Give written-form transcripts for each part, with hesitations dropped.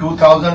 2000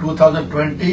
2019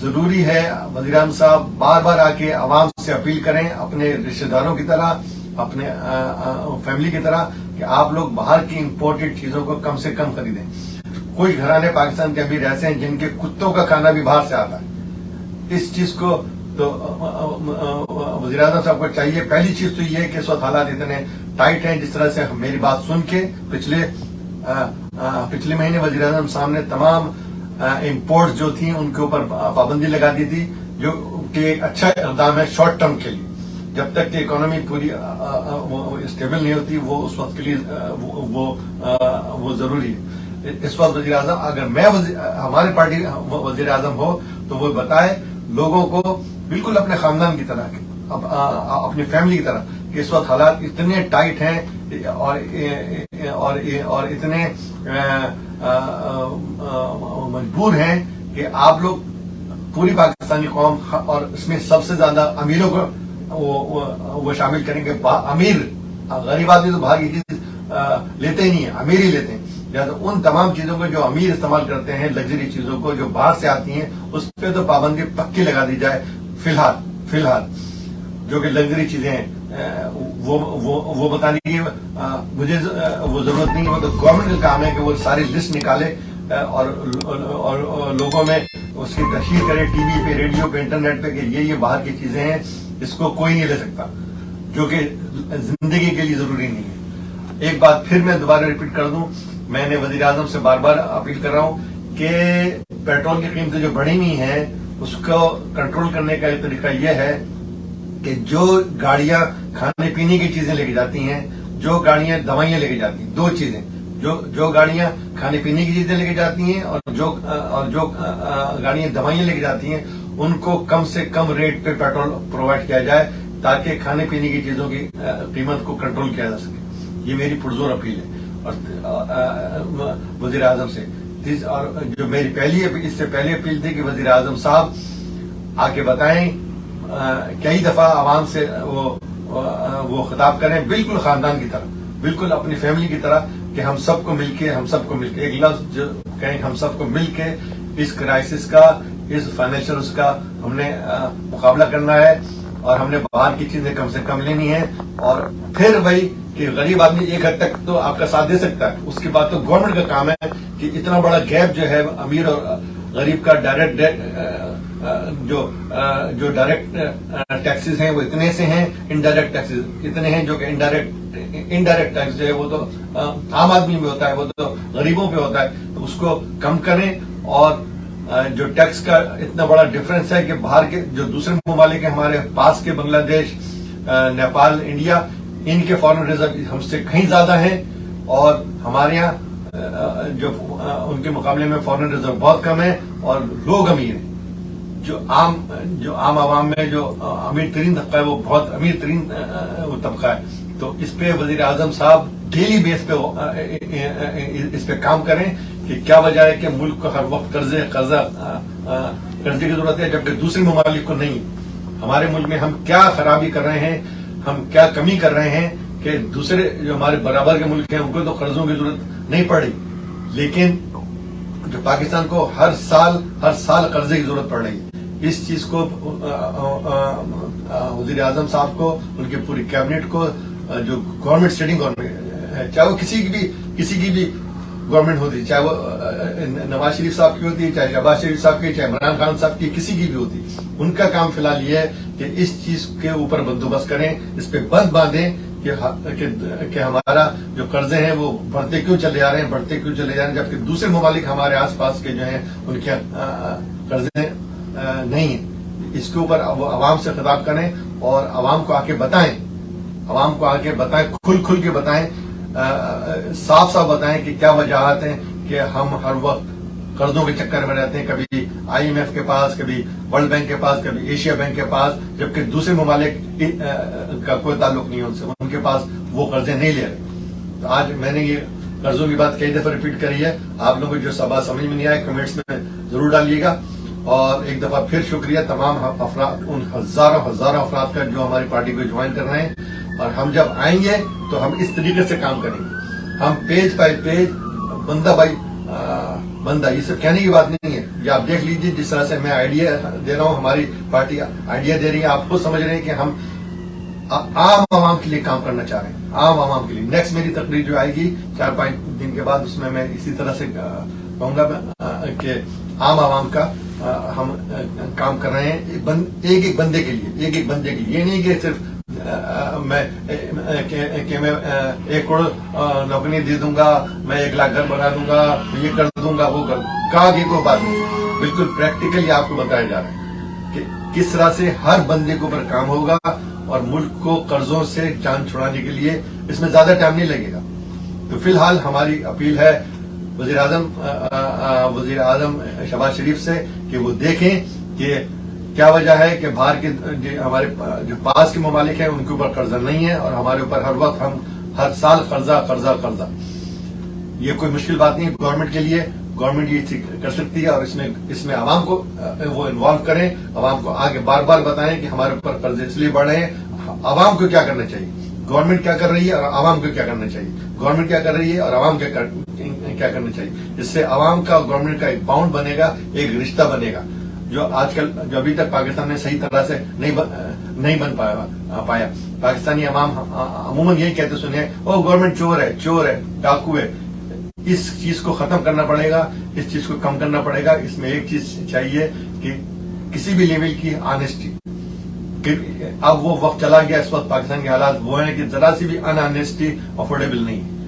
ضروری ہے وزیر اعظم صاحب بار بار آ کے عوام سے اپیل کریں، اپنے رشتہ داروں کی طرح، اپنے فیملی کی طرح، کہ آپ لوگ باہر کی امپورٹڈ چیزوں کو کم سے کم خریدیں۔ کچھ گھرانے پاکستان کے امیر ایسے ہیں جن کے کتوں کا کھانا بھی باہر سے آتا ہے۔ اس چیز کو تو وزیر اعظم صاحب کو چاہیے، پہلی چیز تو یہ ہے کہ اس وقت حالات اتنے ٹائٹ ہیں، جس طرح سے میری بات سن کے پچھلے مہینے وزیر اعظم صاحب نے تمام امپورٹس جو تھیں ان کے اوپر پابندی لگا دی تھی، جو کہ ایک اچھا اقدام ہے شارٹ ٹرم کے لیے۔ جب تک کہ اکانومی پوری اسٹیبل نہیں ہوتی، وہ اس وقت کے لیے وہ ضروری ہے۔ اس وقت وزیر اعظم، اگر میں ہماری پارٹی وزیر اعظم ہو تو وہ بتائے لوگوں کو بالکل اپنے خاندان کی طرح، اپنی فیملی کی طرح، کہ اس وقت حالات اتنے ٹائٹ ہیں اور اتنے مجبور ہیں کہ آپ لوگ پوری پاکستانی قوم اور اس میں سب سے زیادہ امیروں کو وہ شامل کریں گے۔ امیر، غریب آدمی تو باہر کی چیز لیتے ہی نہیں ہے، امیر ہی لیتے ہیں۔ لہٰذا ان تمام چیزوں کو جو امیر استعمال کرتے ہیں، لگژری چیزوں کو جو باہر سے آتی ہیں، اس پہ تو پابندی پکی لگا دی جائے فی الحال جو کہ لگژری چیزیں ہیں وہ بتانے کی مجھے وہ ضرورت نہیں ہے۔ وہ تو گورنمنٹ کا کام ہے کہ وہ ساری لسٹ نکالے اور لوگوں میں اس کی تشہیر کرے، ٹی وی پہ، ریڈیو پہ، انٹرنیٹ پہ، کہ یہ باہر کی چیزیں ہیں، اس کو کوئی نہیں لے سکتا، جو کہ زندگی کے لیے ضروری نہیں ہے۔ ایک بات پھر میں دوبارہ ریپیٹ کر دوں، میں نے وزیر اعظم سے بار بار اپیل کر رہا ہوں کہ پیٹرول کی قیمتیں جو بڑھی ہوئی ہیں اس کو کنٹرول کرنے کا ایک طریقہ یہ ہے کہ جو گاڑیاں کھانے پینے کی چیزیں لے کے جاتی ہیں، جو گاڑیاں دوائیاں لے کے جاتی ہیں، دو چیزیں، جو گاڑیاں کھانے پینے کی چیزیں لے کے جاتی ہیں اور جو گاڑیاں دوائیاں لے کے جاتی ہیں، ان کو کم سے کم ریٹ پہ پیٹرول پرووائڈ کیا جائے تاکہ کھانے پینے کی چیزوں کی قیمت کو کنٹرول کیا جا سکے۔ یہ میری پرزور اپیل ہے اور وزیر اعظم سے۔ اور جو میری اس سے پہلی اپیل تھی کہ وزیر اعظم صاحب آ کے بتائیں، کئی دفعہ عوام سے وہ خطاب کریں، بالکل خاندان کی طرح، بالکل اپنی فیملی کی طرح، کہ ہم سب کو مل کے ایک لفظ جو کہیں، ہم سب کو مل کے اس کرائسس کا، اس فائنینشیل اس کا ہم نے مقابلہ کرنا ہے، اور ہم نے باہر کی چیزیں کم سے کم لینی ہے۔ اور پھر وہی کہ غریب آدمی ایک حد تک تو آپ کا ساتھ دے سکتا ہے، اس کے بعد تو گورنمنٹ کا کام ہے کہ اتنا بڑا گیپ جو ہے امیر اور غریب کا جو ڈائریکٹ ٹیکسز ہیں وہ اتنے سے ہیں، انڈائریکٹ ٹیکسز اتنے ہیں، جو کہ انڈائریکٹ ٹیکس جو ہے وہ تو عام آدمی پہ ہوتا ہے، وہ تو غریبوں پہ ہوتا ہے، تو اس کو کم کریں۔ اور جو ٹیکس کا اتنا بڑا ڈفرنس ہے کہ باہر کے جو دوسرے ممالک ہیں ہمارے پاس کے، بنگلہ دیش، نیپال، انڈیا، ان کے فارن ریزرو ہم سے کہیں زیادہ ہیں، اور ہمارے یہاں جو ان کے مقابلے میں فارن ریزرو بہت کم ہے، اور لوگ امیر ہیں۔ جو عام عوام میں جو امیر ترین طبقہ ہے وہ بہت امیر ترین وہ طبقہ ہے۔ تو اس پہ وزیر اعظم صاحب ڈیلی بیس پہ اس پہ کام کریں کہ کیا وجہ ہے کہ ملک کو ہر وقت قرضے کی ضرورت ہے، جبکہ دوسرے ممالک کو نہیں۔ ہمارے ملک میں ہم کیا خرابی کر رہے ہیں، ہم کیا کمی کر رہے ہیں کہ دوسرے جو ہمارے برابر کے ملک ہیں ان کو تو قرضوں کی ضرورت نہیں پڑ رہی، لیکن جو پاکستان کو ہر سال قرضے کی ضرورت پڑ رہی ہے۔ اس چیز کو وزیر اعظم صاحب کو، ان کی پوری کیبنٹ کو، جو گورنمنٹ سٹنگ گورنمنٹ ہے، چاہے وہ کسی کی بھی گورنمنٹ ہوتی، چاہے وہ نواز شریف صاحب کی ہوتی، چاہے شہباز شریف صاحب کی، چاہے عمران خان صاحب کی، کسی کی بھی ہوتی، ان کا کام فی الحال یہ ہے کہ اس چیز کے اوپر بندوبست کریں، اس پہ بند باندھیں کہ ہمارا جو قرضے ہیں وہ بڑھتے کیوں چلے جا رہے ہیں، جبکہ دوسرے ممالک ہمارے آس پاس کے جو ہیں ان کے قرضے نہیں ہیں۔ اس کے اوپر عوام سے خطاب کریں اور عوام کو آ کے بتائیں، کھل کے بتائیں، صاف بتائیں کہ کیا وجوہات ہیں کہ ہم ہر وقت قرضوں کے چکر میں رہتے ہیں، کبھی IMF کے پاس، کبھی ورلڈ بینک کے پاس، کبھی ایشیا بینک کے پاس، جبکہ دوسرے ممالک کا کوئی تعلق نہیں ہے ان سے، ان کے پاس وہ قرضے نہیں لے رہے۔ تو آج میں نے یہ قرضوں کی بات کئی دفعہ ریپیٹ کری ہے، آپ لوگوں کو جو سبق سمجھ میں نہیں آئے کمنٹس میں ضرور ڈالیے گا۔ اور ایک دفعہ پھر شکریہ تمام افراد، ان ہزاروں افراد کا جو ہماری پارٹی کو جوائن کر رہے ہیں، اور ہم جب آئیں گے تو ہم اس طریقے سے کام کریں گے، ہم پیج بائی پیج، بندہ بائی بندہ، یہ سب کہنے کی بات نہیں ہے، یہ آپ دیکھ لیجیے جس طرح سے میں آئیڈیا دے رہا ہوں, ہماری پارٹی آئیڈیا دے رہی ہے, آپ خود سمجھ رہے ہیں کہ ہم عام عوام کے لیے کام کرنا چاہ رہے ہیں, عام عوام کے لیے. نیکسٹ میری تقریر جو آئے گی 4-5 دن کے بعد, اس میں اسی طرح سے کہوں گا کہ عام عوام کا ہم کام کر رہے ہیں, ایک ایک بندے کے لیے, ایک ایک بندے کے لیے. یہ نہیں کہ صرف میں 1 کروڑ نوکری دے دوں گا, میں 1 لاکھ گھر بنا دوں گا, یہ کر دوں گا, وہ کہا کہ کوئی بات نہیں. بالکل پریکٹیکلی آپ کو بتایا جا رہا ہے کہ کس طرح سے ہر بندے کے اوپر کام ہوگا, اور ملک کو قرضوں سے جان چھڑانے کے لیے اس میں زیادہ ٹائم نہیں لگے گا. تو فی الحال ہماری اپیل ہے وزیر اعظم شہباز شریف سے کہ وہ دیکھیں کہ کیا وجہ ہے کہ باہر کے ہمارے جو پاس کے ممالک ہیں ان کے اوپر قرضہ نہیں ہے, اور ہمارے اوپر ہر وقت ہم ہر سال قرضہ قرضہ قرضہ. یہ کوئی مشکل بات نہیں گورنمنٹ کے لیے, گورنمنٹ یہ کر سکتی ہے, اور اس میں عوام کو وہ انوالو کریں, عوام کو آگے بار بار بتائیں کہ ہمارے اوپر قرضے اس لیے بڑھ رہے ہیں, عوام کو کیا کرنا چاہیے, گورنمنٹ کیا کر رہی ہے اور عوام کو کیا کرنا چاہیے, گورنمنٹ کیا کر رہی ہے اور عوام کیا کرنا چاہیے. اس سے عوام کا اور گورنمنٹ کا ایک باؤنڈ بنے گا, ایک رشتہ بنے گا, جو آج کل جو ابھی تک پاکستان میں صحیح طرح سے نہیں بن پایا. پاکستانی عوام عموماً یہی کہتے سنے, او گورنمنٹ چور ہے, ڈاکو ہے. اس چیز کو ختم کرنا پڑے گا, اس چیز کو کم کرنا پڑے گا. اس میں ایک چیز چاہیے کہ کسی بھی لیول کی آنےسٹی. اب وہ وقت چلا گیا, اس وقت پاکستان کے حالات وہ ہیں کہ ذرا سی بھی انآنےسٹی افورڈیبل نہیں ہے.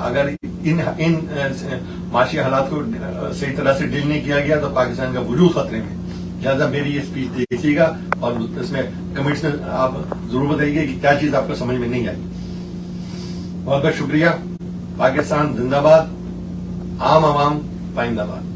اگر ان معاشی حالات کو صحیح طرح سے ڈیل نہیں کیا گیا تو پاکستان کا وجود خطرے میں. لہٰذا میری یہ اسپیچ دیکھیے گا, اور اس میں کمنٹس میں آپ ضرور بتائیے کہ کیا چیز آپ کو سمجھ میں نہیں آئی. بہت بہت شکریہ. پاکستان زندہ باد, عام عوام پائندہ باد.